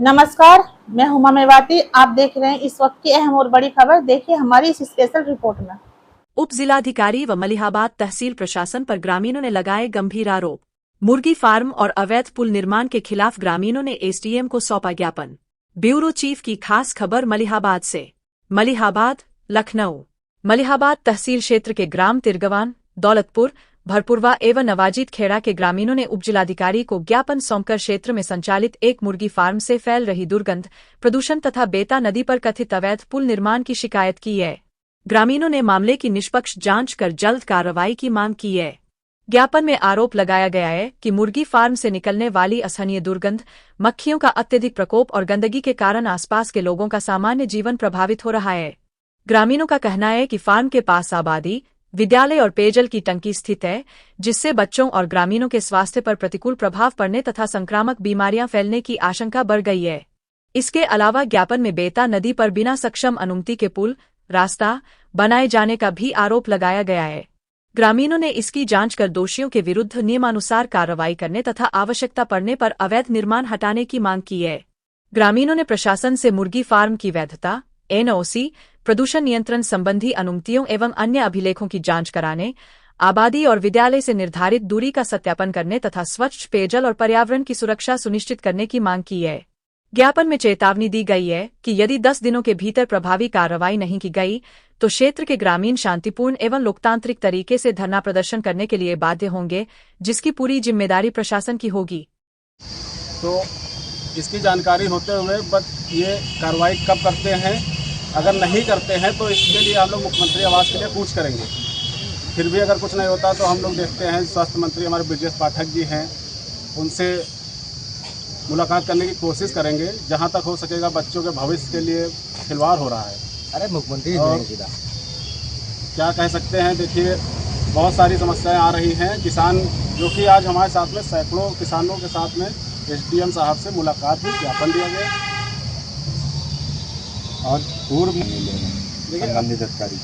नमस्कार, मैं हुमा मेवाती। आप देख रहे हैं इस वक्त की अहम और बड़ी खबर। देखिए हमारी इस स्पेशल रिपोर्ट में। उप जिलाधिकारी व मलिहाबाद तहसील प्रशासन पर ग्रामीणों ने लगाए गंभीर आरोप। मुर्गी फार्म और अवैध पुल निर्माण के खिलाफ ग्रामीणों ने एसडीएम को सौंपा ज्ञापन। ब्यूरो चीफ की खास खबर मलिहाबाद से। मलिहाबाद, लखनऊ। मलिहाबाद तहसील क्षेत्र के ग्राम तिरगवान, दौलतपुर, भरपुरवा एवं नवाजीत खेड़ा के ग्रामीणों ने उपजिलाधिकारी को ज्ञापन सौंपकर क्षेत्र में संचालित एक मुर्गी फार्म से फैल रही दुर्गंध, प्रदूषण तथा बेता नदी पर कथित अवैध पुल निर्माण की शिकायत की है। ग्रामीणों ने मामले की निष्पक्ष जांच कर जल्द कार्रवाई की मांग की है। ज्ञापन में आरोप लगाया गया है कि मुर्गी फार्म से निकलने वाली असहनीय दुर्गंध, मक्खियों का अत्यधिक प्रकोप और गंदगी के कारण आसपास के लोगों का सामान्य जीवन प्रभावित हो रहा है। ग्रामीणों का कहना है कि फार्म के पास आबादी, विद्यालय और पेयजल की टंकी स्थित है, जिससे बच्चों और ग्रामीणों के स्वास्थ्य पर प्रतिकूल प्रभाव पड़ने तथा संक्रामक बीमारियां फैलने की आशंका बढ़ गई है। इसके अलावा ज्ञापन में बेता नदी पर बिना सक्षम अनुमति के पुल, रास्ता बनाए जाने का भी आरोप लगाया गया है। ग्रामीणों ने इसकी जांच कर दोषियों के विरुद्ध नियमानुसार कार्रवाई करने तथा आवश्यकता पड़ने पर अवैध निर्माण हटाने की मांग की है। ग्रामीणों ने प्रशासन से मुर्गी फार्म की वैधता, एनओसी, प्रदूषण नियंत्रण संबंधी अनुमतियों एवं अन्य अभिलेखों की जांच कराने, आबादी और विद्यालय से निर्धारित दूरी का सत्यापन करने तथा स्वच्छ पेयजल और पर्यावरण की सुरक्षा सुनिश्चित करने की मांग की है। ज्ञापन में चेतावनी दी गई है कि यदि 10 दिनों के भीतर प्रभावी कार्रवाई नहीं की गई तो क्षेत्र के ग्रामीण शांतिपूर्ण एवं लोकतांत्रिक तरीके से धरना प्रदर्शन करने के लिए बाध्य होंगे, जिसकी पूरी जिम्मेदारी प्रशासन की होगी। तो इसकी जानकारी होते हुए बट ये कार्रवाई कब करते हैं, अगर नहीं करते हैं तो इसके लिए हम लोग मुख्यमंत्री आवास के लिए पूछ करेंगे। फिर भी अगर कुछ नहीं होता तो हम लोग देखते हैं स्वास्थ्य मंत्री हमारे ब्रजेश पाठक जी हैं, उनसे मुलाकात करने की कोशिश करेंगे। जहां तक हो सकेगा बच्चों के भविष्य के लिए खिलवाड़ हो रहा है। अरे मुख्यमंत्री क्या कह सकते हैं, देखिए बहुत सारी समस्याएं आ रही हैं। किसान जो कि आज हमारे साथ में सैकड़ों किसानों के साथ में एसडीएम साहब से मुलाकात हुई, ज्ञापन दिया गया और पूर्व संबंधित अधिकारी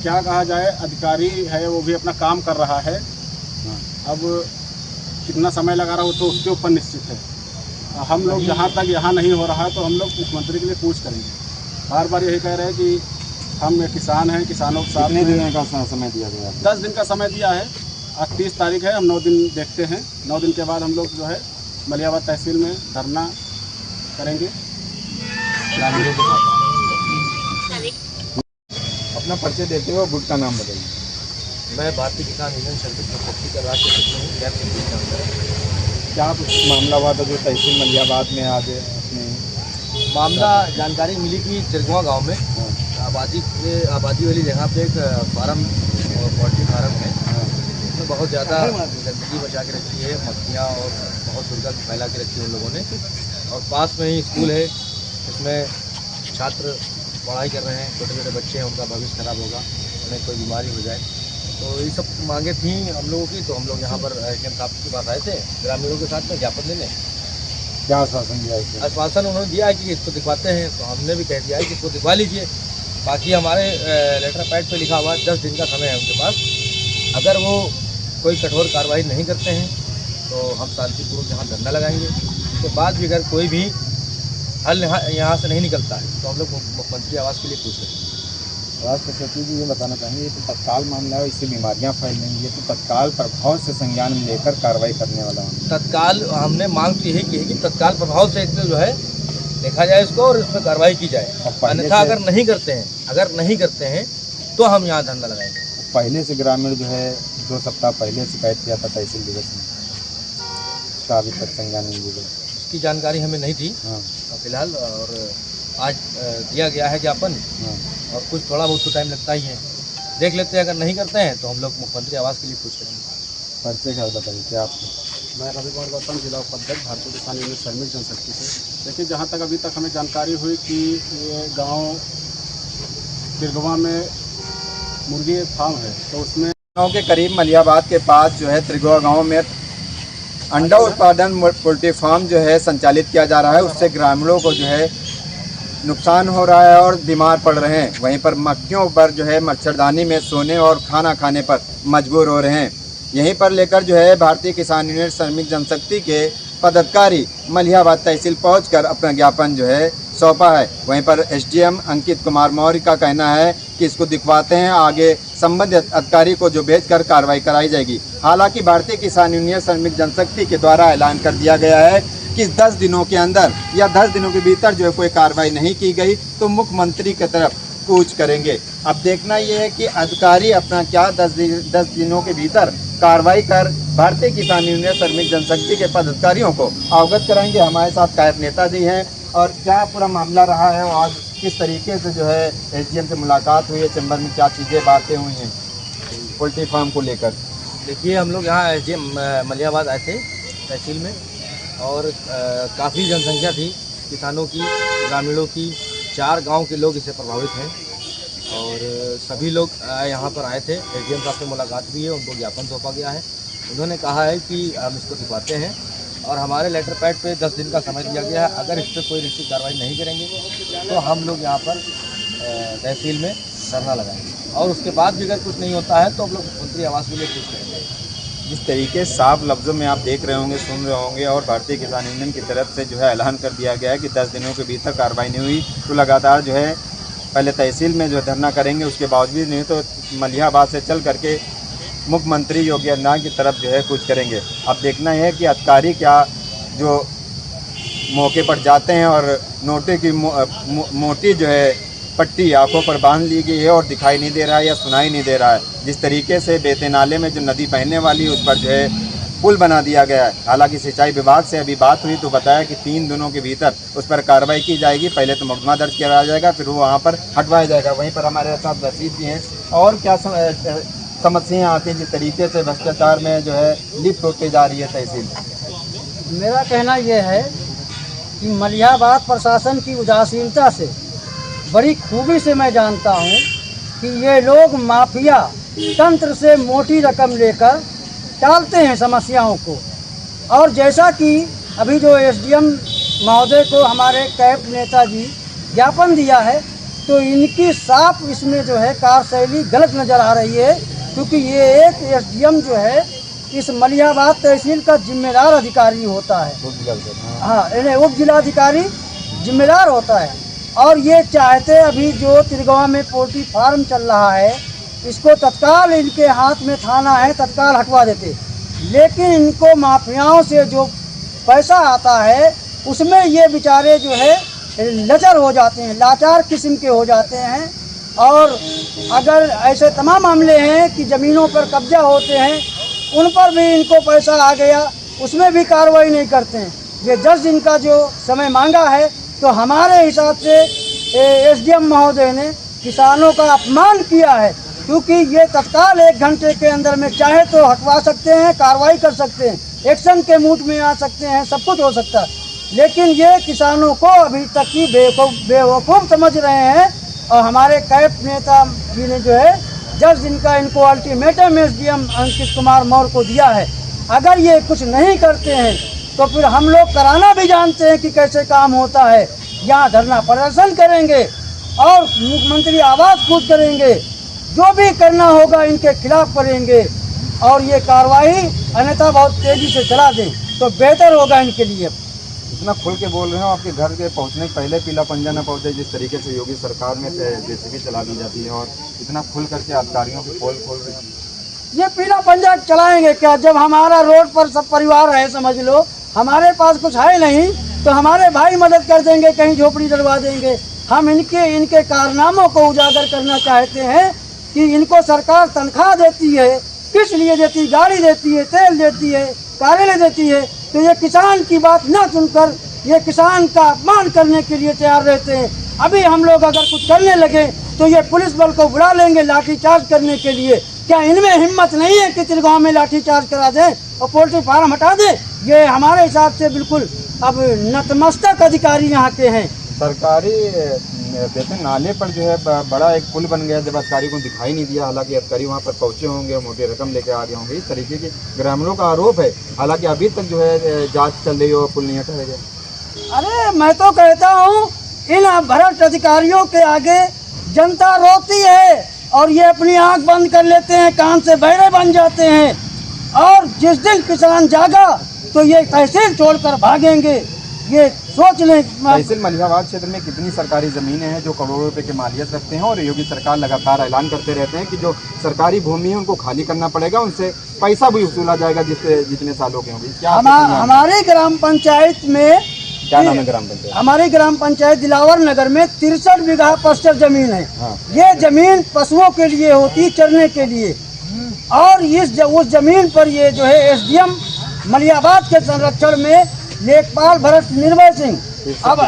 क्या कहा जाए, अधिकारी है वो भी अपना काम कर रहा है। अब कितना समय लगा रहा हो तो उसके ऊपर निश्चित है। हम लोग जहाँ तक यहाँ नहीं हो रहा है तो हम लोग मुख्यमंत्री के लिए पूछ करेंगे। बार बार यही कह रहे हैं कि हम किसान हैं, किसानों के साथ। कितने दिन का समय दिया गया? 10 दिन का समय दिया है। आज 30 तारीख है, हम 9 दिन देखते हैं। 9 दिन के बाद हम लोग जो है मलिहाबाद तहसील में धरना करेंगे। अपना परिचय देते हुए गुट का नाम बताइए। मैं भारतीय किसान यूनियन सर्विस शक्ति का राज्य सचिव हूँ। क्या कुछ मामला हुआ था जो तहसील मलिहाबाद में आज मामला जानकारी मिली कि तिरगवा गांव में आबादी वाली जगह पे एक फार्म, पोल्ट्री फार्म है, उसमें बहुत ज़्यादा गंदगी बचा के रखी है, मक्खियाँ और बहुत दुर्गंध फैला के रखी है उन लोगों ने। और पास में ही स्कूल है, इसमें छात्र पढ़ाई कर रहे हैं, छोटे छोटे बच्चे हैं, उनका भविष्य खराब होगा, उन्हें कोई बीमारी हो जाए। तो ये सब मांगे थी हम लोगों की। तो हम लोग यहाँ पर एसडीएम साहब के पास आए थे ग्रामीणों के साथ में ज्ञापन देने। क्या आश्वासन दिया? आश्वासन उन्होंने दिया है कि इसको दिखवाते हैं, तो हमने भी कह दिया है कि इसको दिखवा लीजिए। बाकी हमारे लेटर पैड पे लिखा हुआ 10 दिन का समय है उनके पास। अगर वो कोई कठोर कार्रवाई नहीं करते हैं तो हम शांतिपूर्वक यहाँ धरना लगाएंगे। उसके बाद भी अगर कोई भी हल यहाँ से नहीं निकलता है तो हम लोग मुख्यमंत्री आवास के लिए पूछ रहे हैं। राष्ट्र सचिव जी ये बताना चाहेंगे, ये तो तत्काल मामला है, इससे बीमारियां फैल रही है, तो तत्काल प्रभाव से संज्ञान में लेकर कार्रवाई करने वाला हूँ। तत्काल हमने मांग तो यही की है कि तत्काल प्रभाव से जो है देखा जाए इसको और इसमें कार्रवाई की जाए। अन्यथा अगर नहीं करते हैं तो हम यहाँ धरना लगाएंगे। पहले से ग्रामीण जो है 2 सप्ताह पहले शिकायत किया था तहसील दिवस में, उसका अभी तक संज्ञान नहीं लिया। इसकी जानकारी हमें नहीं थी फिलहाल, और आज दिया गया है ज्ञापन। और कुछ थोड़ा बहुत तो टाइम लगता ही है, देख लेते हैं। अगर नहीं करते हैं तो हम लोग मुख्यमंत्री आवास के लिए पूछ करेंगे। परिचय क्या बताइए क्या आपको? मैं रवि कुमार गौतम, जिला उपाध्यक्ष भारतीय किसान यूनियन श्रमिक जनशक्ति से। देखिए जहाँ तक अभी तक हमें जानकारी हुई कि ये गांव तिरगवा में मुर्गी फार्म है, तो उसमें गाँव के करीब मलिहाबाद के पास जो है तिरगवा गाँव में अंडा उत्पादन पोल्ट्री फार्म जो है संचालित किया जा रहा है। उससे ग्रामीणों को जो है नुकसान हो रहा है और बीमार पड़ रहे हैं। वहीं पर मक्खियों पर जो है मच्छरदानी में सोने और खाना खाने पर मजबूर हो रहे हैं। यहीं पर लेकर जो है भारतीय किसान यूनियन श्रमिक जनशक्ति के पदाधिकारी मलिहाबाद तहसील पहुंचकर अपना ज्ञापन जो है सौंपा है। वहीं पर एसडीएम अंकित कुमार मौर्य का कहना है कि इसको दिखवाते हैं, आगे संबंधित अधिकारी को जो भेजकर कार्रवाई कराई जाएगी। हालांकि भारतीय किसान यूनियन श्रमिक जनशक्ति के द्वारा ऐलान कर दिया गया है कि 10 दिनों के अंदर या 10 दिनों के भीतर जो है कोई कार्रवाई नहीं की गई तो मुख्यमंत्री की तरफ कूच करेंगे। अब देखना ये है कि अधिकारी अपना क्या 10 दिनों के भीतर कार्रवाई कर भारतीय किसान यूनियन श्रमिक जनशक्ति के पदाधिकारियों को अवगत कराएंगे। हमारे साथ कायद नेताजी हैं और क्या पूरा मामला रहा है और किस तरीके से जो है एसडीएम से मुलाकात हुई है, चैम्बर में क्या चीज़ें बातें हुई हैं पोल्ट्री फार्म को लेकर। देखिए, हम लोग यहाँ एसडीएम मलिहाबाद आए थे तहसील में और काफ़ी जनसंख्या थी किसानों की, ग्रामीणों की। 4 गांव के लोग इससे प्रभावित हैं और सभी लोग यहाँ पर आए थे। एसडीएम साहब से मुलाकात भी है, उनको ज्ञापन सौंपा गया है। उन्होंने कहा है कि हम इसको दिखवाते हैं और हमारे लेटर पैड पे 10 दिन का समय दिया गया है। अगर इस पर कोई निश्चित कार्रवाई नहीं करेंगे तो हम लोग यहाँ पर तहसील में धरना लगाएंगे और उसके बाद भी अगर कुछ नहीं होता है तो हम लोग मुख्यमंत्री आवास के लिए कुछ करेंगे। जिस तरीके साफ लफ्ज़ों में आप देख रहे होंगे, सुन रहे होंगे और भारतीय किसान यूनियन की तरफ से जो है ऐलान कर दिया गया है कि 10 दिनों के भीतर कार्रवाई नहीं हुई तो लगातार जो है पहले तहसील में जो धरना करेंगे, उसके बावजूद नहीं तो मलिहाबाद से चल करके मुख्यमंत्री योगी आदित्यनाथ की तरफ जो है कुछ करेंगे। अब देखना है कि अधिकारी क्या जो मौके पर जाते हैं और नोटे की मोटी जो है पट्टी आंखों पर बांध ली गई है और दिखाई नहीं दे रहा है या सुनाई नहीं दे रहा है। जिस तरीके से बेते नाले में जो नदी बहने वाली है उस पर जो है पुल बना दिया गया है। हालांकि सिंचाई विभाग से अभी बात हुई तो बताया कि 3 दिनों के भीतर उस पर कार्रवाई की जाएगी। पहले तो मुकदमा दर्ज किया जाएगा, फिर वो वहाँ पर हटवाया जाएगा। वहीं पर हमारे साथ रसीद भी हैं। और क्या समस्याएँ आती हैं जिस तरीके से भ्रष्टाचार में जो है लिप्त होती जा रही है तहसील? मेरा कहना यह है कि मलिहाबाद प्रशासन की उदासीनता से बड़ी खूबी से मैं जानता हूँ कि ये लोग माफिया तंत्र से मोटी रकम लेकर टालते हैं समस्याओं को। और जैसा कि अभी जो एसडीएम महोदय को हमारे कैब नेताजी ज्ञापन दिया है तो इनकी साफ इसमें जो है कार्यशैली गलत नज़र आ रही है, क्योंकि ये एक एसडीएम जो है इस मलिहाबाद तहसील का जिम्मेदार अधिकारी होता है। हाँ, इन्हें उप जिलाधिकारी जिम्मेदार होता है और ये चाहते अभी जो तिरगवा में पोल्ट्री फार्म चल रहा है इसको तत्काल इनके हाथ में थाना है, तत्काल हटवा देते। लेकिन इनको माफियाओं से जो पैसा आता है उसमें ये बेचारे जो है लचर हो जाते हैं, लाचार किस्म के हो जाते हैं। और अगर ऐसे तमाम मामले हैं कि ज़मीनों पर कब्जा होते हैं उन पर भी इनको पैसा आ गया, उसमें भी कार्रवाई नहीं करते हैं। ये 10 दिन का जो समय मांगा है तो हमारे हिसाब से एसडीएम महोदय ने किसानों का अपमान किया है, क्योंकि ये तत्काल 1 घंटे के अंदर में चाहे तो हटवा सकते हैं, कार्रवाई कर सकते हैं, एक्शन के मूड में आ सकते हैं, सब कुछ हो सकता है। लेकिन ये किसानों को अभी तक ही बेवकूफ़ समझ रहे हैं। और हमारे कैब नेता जी ने जो है 10 दिन का इनको अल्टीमेटम एसडीएम अंकित कुमार मौर्य को दिया है। अगर ये कुछ नहीं करते हैं तो फिर हम लोग कराना भी जानते हैं कि कैसे काम होता है। यहाँ धरना प्रदर्शन करेंगे और मुख्यमंत्री आवास कूच करेंगे, जो भी करना होगा इनके खिलाफ करेंगे और ये कार्रवाई अन्यथा बहुत तेज़ी से चला दें तो बेहतर होगा इनके लिए। इतना खुल के बोल रहे हो, आपके घर के पहुंचने के पहले पीला पंजा न पहुंचे, जिस तरीके से योगी सरकार में जेसीबी चला दी जाती है और इतना खुल करके अधिकारियों की पोल खोल रही है। ये पीला पंजा चलाएंगे क्या? जब हमारा रोड पर सब परिवार है, समझ लो हमारे पास कुछ है नहीं तो हमारे भाई मदद कर देंगे, कहीं झोपड़ी डलवा देंगे। हम इनके कारनामों को उजागर करना चाहते हैं कि इनको सरकार तनख्वाह देती है, किस लिए देती है? गाड़ी देती है, तेल देती है, कार्यालय देती है। तो ये किसान की बात ना सुनकर ये किसान का अपमान करने के लिए तैयार रहते हैं। अभी हम लोग अगर कुछ करने लगे तो ये पुलिस बल को बुला लेंगे लाठीचार्ज करने के लिए। क्या इनमें हिम्मत नहीं है कि तिरगांव में लाठीचार्ज करा दें और पोल्ट्री फार्म हटा दें? ये हमारे हिसाब से बिल्कुल अब नतमस्तक अधिकारी यहाँ के हैं। सरकारी बेते नाले पर जो है बड़ा एक पुल बन गया, जब अधिकारी को दिखाई नहीं दिया। हालांकि अधिकारी वहाँ पर पहुँचे होंगे, मोटी रकम लेके आ गए होंगे, इस तरीके के ग्रामीणों का आरोप है। हालांकि अभी तक जो है जांच चल रही है और पुल नहीं हटाया गया। अरे मैं तो कहता हूँ इन भ्रष्ट अधिकारियों के आगे जनता रोती है और ये अपनी आंख बंद कर लेते हैं, कान से बहरे बन जाते हैं। और जिस दिन किसान जागा तो ये तहसील छोड़कर भागेंगे, ये सोच लें। तहसील मलिहाबाद क्षेत्र में कितनी सरकारी ज़मीनें हैं जो करोड़ों रुपए की मालियत रखते हैं और योगी सरकार लगातार ऐलान करते रहते हैं कि जो सरकारी भूमि है उनको खाली करना पड़ेगा, उनसे पैसा भी वसूला जाएगा जितने सालों के होंगे। क्या हमारे ग्राम पंचायत में, क्या नाम है ग्राम पंचायत? हमारी ग्राम पंचायत दिलावर नगर में 63 बीघा पस्तर जमीन है। हाँ। ये जमीन पशुओं के लिए होती, चरने के लिए, और उस जमीन पर ये जो है एसडीएम मलिहाबाद के संरक्षण में लेखपाल भरत निर्भय सिंह अब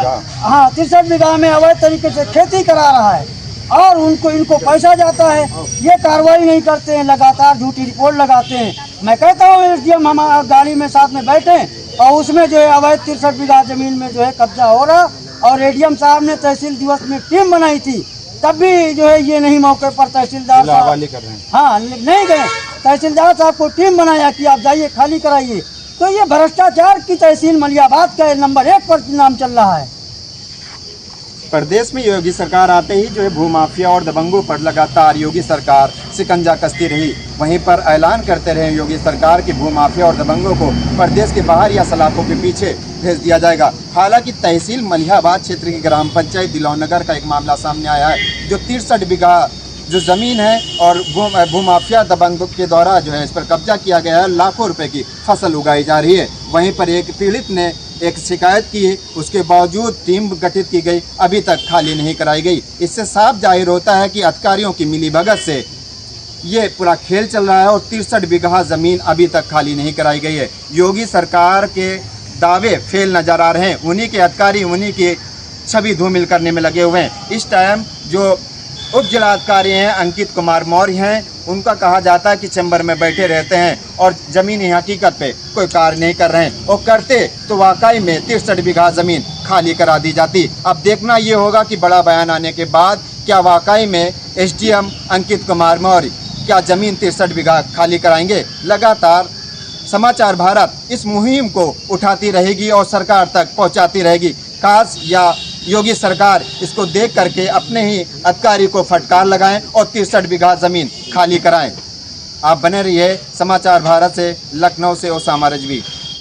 63 बीघा में अवैध तरीके से खेती करा रहा है और इनको पैसा जाता है। ये कार्रवाई नहीं करते हैं, लगातार झूठी रिपोर्ट लगाते हैं। मैं कहता हूँ एसडीएम हमारा गाड़ी में साथ में बैठे और उसमें जो है अवैध 63 बीघा जमीन में जो है कब्जा हो रहा, और एडीएम साहब ने तहसील दिवस में टीम बनाई थी, तब भी जो है ये नहीं मौके पर तहसीलदार साहब कर रहे हैं। हाँ नहीं गए, तहसीलदार साहब को टीम बनाया कि आप जाइए खाली कराइए। तो ये भ्रष्टाचार की तहसील मलिहाबाद का नंबर 1 पर नाम चल रहा है। प्रदेश में योगी सरकार आते ही जो है भूमाफिया और दबंगों पर लगातार योगी सरकार शिकंजा कसती रही। वहीं पर ऐलान करते रहे योगी सरकार की भूमाफिया और दबंगों को प्रदेश के बाहर या सलाखों के पीछे भेज दिया जाएगा। हालांकि तहसील मलिहाबाद क्षेत्र की ग्राम पंचायत दिलौनगर का एक मामला सामने आया है, जो 63 बीघा जो ज़मीन है और भूमाफिया दबंगों के द्वारा जो है इस पर कब्जा किया गया है। लाखों रुपए की फसल उगाई जा रही है। वहीं पर एक पीड़ित ने एक शिकायत की, उसके बावजूद टीम गठित की गई, अभी तक खाली नहीं कराई गई। इससे साफ जाहिर होता है कि अधिकारियों की मिलीभगत से ये पूरा खेल चल रहा है और 63 बीघा ज़मीन अभी तक खाली नहीं कराई गई है। योगी सरकार के दावे फेल नजर आ रहे हैं। उन्हीं के अधिकारी उन्हीं की छवि धूमिल करने में लगे हुए हैं। इस टाइम जो उप जिलाधिकारी हैं अंकित कुमार मौर्य हैं, उनका कहा जाता है कि चैम्बर में बैठे रहते हैं और ज़मीनी हकीकत पे कोई कार्य नहीं कर रहे हैं, और करते तो वाकई में 63 बीघा ज़मीन खाली करा दी जाती। अब देखना ये होगा कि बड़ा बयान आने के बाद क्या वाकई में एसडीएम अंकित कुमार मौर्य क्या ज़मीन 63 बीघा खाली कराएंगे। लगातार समाचार भारत इस मुहिम को उठाती रहेगी और सरकार तक पहुँचाती रहेगी। काश या योगी सरकार इसको देख करके अपने ही अधिकारी को फटकार लगाएं और 63 बीघा ज़मीन खाली कराएं। आप बने रहिए समाचार भारत से। लखनऊ से ओसामा रिजवी।